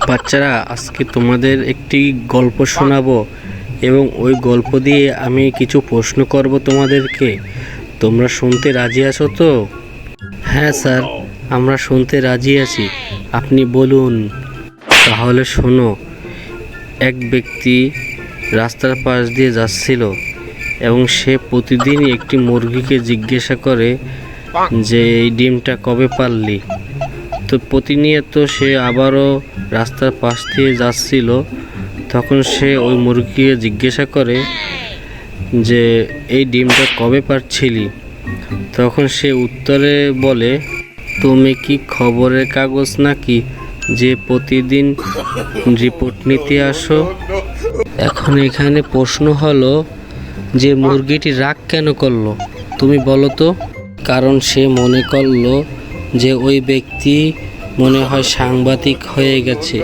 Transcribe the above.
বাচ্চারা, আজকে তোমাদের একটি গল্প শোনাবো এবং ওই গল্প দিয়ে আমি কিছু প্রশ্ন করব তোমাদেরকে। তোমরা শুনতে রাজি আছো তো? হ্যাঁ স্যার, আমরা শুনতে রাজি আছি, আপনি বলুন। তাহলে শোনো। এক ব্যক্তি রাস্তার পাশ দিয়ে যাচ্ছিল এবং সে প্রতিদিন একটি মুরগিকে জিজ্ঞাসা করে যে এই ডিমটা কবে পারলি। তো প্রতিনিয়ত সে আবারও রাস্তার পাশ দিয়ে যাচ্ছিল, তখন সে ওই মুরগিকে জিজ্ঞাসা করে যে এই ডিমটা কবে পারছিলি। তখন সে উত্তরে বলে, তুমি কি খবরের কাগজ নাকি যে প্রতিদিন রিপোর্ট নিতে আসো? এখন এখানে প্রশ্ন হলো যে মুরগিটি রাগ কেন করলো, তুমি বলো তো? কারণ সে মনে করলো যে ওই ব্যক্তি মনে হয় সাংবাদিক হয়ে গেছে।